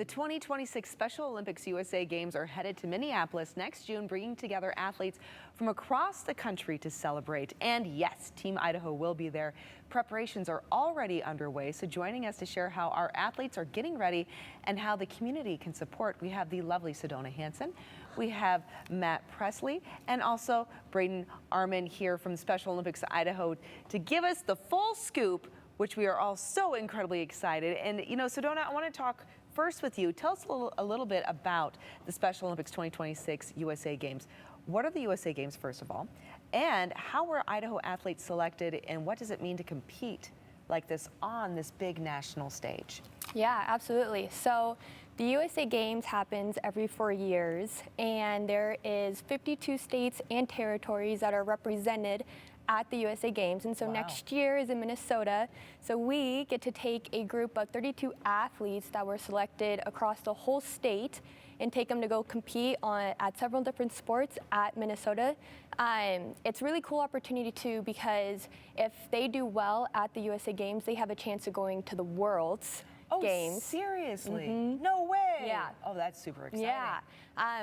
The 2026 Special Olympics USA Games are headed to Minneapolis next June, bringing together athletes from across the country to celebrate. And yes, Team Idaho will be there. Preparations are already underway, so joining us to share how our athletes are getting ready and how the community can support, we have the lovely Sedona Hansen, we have Matt Presley, and also Braden Arman here from Special Olympics Idaho to give us the full scoop, which we are all so incredibly excited. And you know, Sedona, I want to talk first with you. Tell us a little bit about the Special Olympics 2026 USA Games. What are the USA Games, first of all? And how were Idaho athletes selected, and what does it mean to compete like this on this big national stage? Yeah, absolutely. So the USA Games happens every 4 years, and there is 52 states and territories that are represented at the USA Games. And so Wow. Next year is in Minnesota. So we get to take a group of 32 athletes that were selected across the whole state and take them to go compete at several different sports at Minnesota. It's a really cool opportunity too, because if they do well at the USA Games, they have a chance of going to the World's Games. Seriously? Mm-hmm. No way. Yeah. Oh, that's super exciting. Yeah,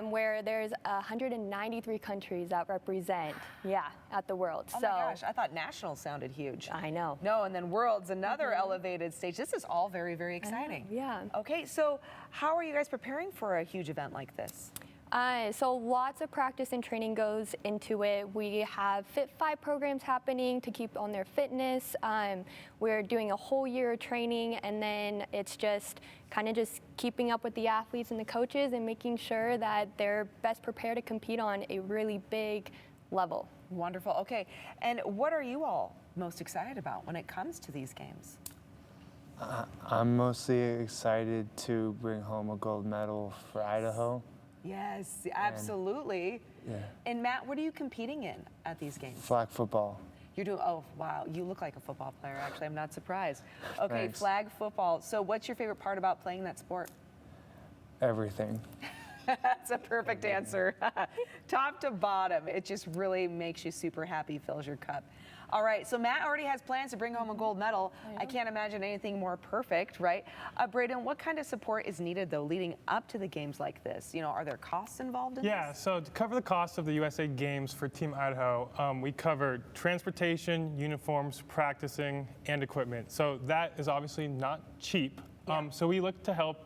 where there's 193 countries that represent, at the World. Oh my gosh, I thought national sounded huge. I know. No, and then World's another elevated stage. This is all very, very exciting. Yeah. Okay, so how are you guys preparing for a huge event like this? So lots of practice and training goes into it. We have Fit 5 programs happening to keep on their fitness. We're doing a whole year of training, and then it's just kind of just keeping up with the athletes and the coaches and making sure that they're best prepared to compete on a really big level. Wonderful. Okay, and what are you all most excited about when it comes to these games? I'm mostly excited to bring home a gold medal for Idaho. Yes, absolutely. Yeah. And Matt, what are you competing in at these games? Flag football. You're doing, oh, wow, you look like a football player, actually. I'm not surprised. Okay, Thanks. flag football. So what's your favorite part about playing that sport? Everything. That's a perfect answer. Top to bottom, it just really makes you super happy, fills your cup. All right, so Matt already has plans to bring home a gold medal. I can't imagine anything more perfect, right? Braden, what kind of support is needed, though, leading up to the games like this? You know, are there costs involved in this? Yeah, so to cover the cost of the USA Games for Team Idaho, we cover transportation, uniforms, practicing, and equipment. So that is obviously not cheap. So we look to help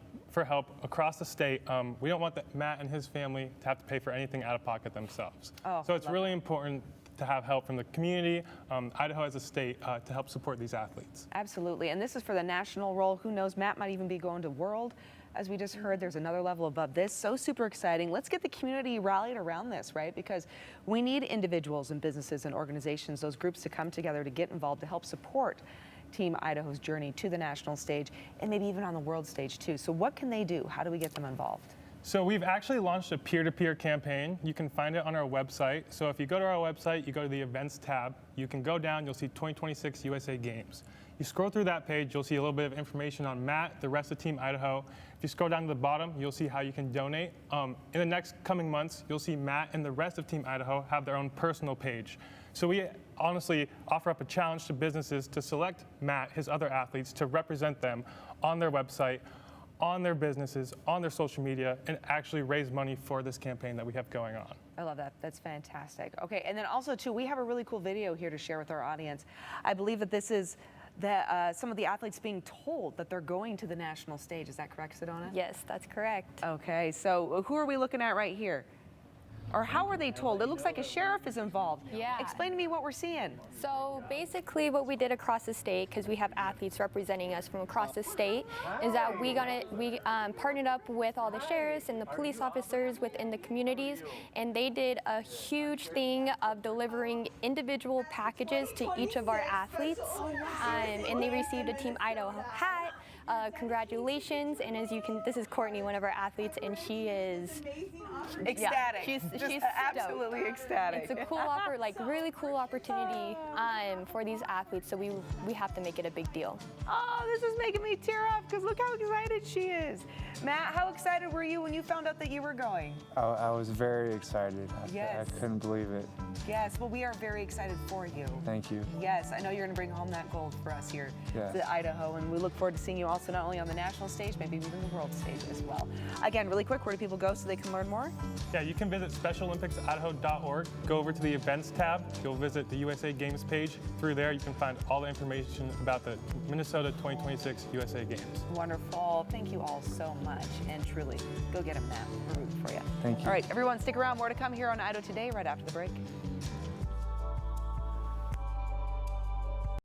across the state. We don't want Matt and his family to have to pay for anything out of pocket themselves. Oh, so it's really important to have help from the community, Idaho as a state, to help support these athletes. Absolutely, and this is for the national role. Who knows, Matt might even be going to World. As we just heard, there's another level above this. So super exciting. Let's get the community rallied around this, right? Because we need individuals and businesses and organizations, those groups, to come together to get involved to help support Team Idaho's journey to the national stage and maybe even on the world stage too. So what can they do? How do we get them involved? So we've actually launched a peer-to-peer campaign. You can find it on our website. So if you go to our website, you go to the events tab, you can go down, you'll see 2026 USA Games. You scroll through that page, you'll see a little bit of information on Matt, the rest of Team Idaho. If you scroll down to the bottom, you'll see how you can donate. In the next coming months, you'll see Matt and the rest of Team Idaho have their own personal page. So we honestly offer up a challenge to businesses to select Matt, his other athletes, to represent them on their website, on their businesses, on their social media, and actually raise money for this campaign that we have going on. I love that. That's fantastic. Okay, and then also too, we have a really cool video here to share with our audience. I believe that this is some of the athletes being told that they're going to the national stage. Is that correct, Sedona? Yes, that's correct. Okay, so who are we looking at right here? Or how are they told? It looks like a sheriff is involved. Yeah. Explain to me what we're seeing. So basically what we did across the state, because we have athletes representing us from across the state, is that we partnered up with all the sheriffs and the police officers within the communities, and they did a huge thing of delivering individual packages to each of our athletes, and they received a Team Idaho hat. Congratulations, and as you can, this is Courtney, one of our athletes, and she is ecstatic. She's absolutely ecstatic. It's a cool really cool opportunity for these athletes, so we have to make it a big deal. Oh, this is making me tear up because look how excited she is. Matt, how excited were you when you found out that you were going? I was very excited. Yes. I couldn't believe it. Yes, well, we are very excited for you. Thank you. Yes, I know you're going to bring home that gold for us here Yes. to Idaho, and we look forward to seeing you all also not only on the national stage, maybe even the world stage as well. Again, really quick, where do people go so they can learn more? Yeah, you can visit SpecialOlympicsIdaho.org. Go over to the events tab. You'll visit the USA Games page. Through there, you can find all the information about the Minnesota 2026 USA Games. Wonderful. Thank you all so much. And truly, go get them, Matt. We're rooting for you. Thank you. All right, everyone, stick around. More to come here on Idaho Today right after the break.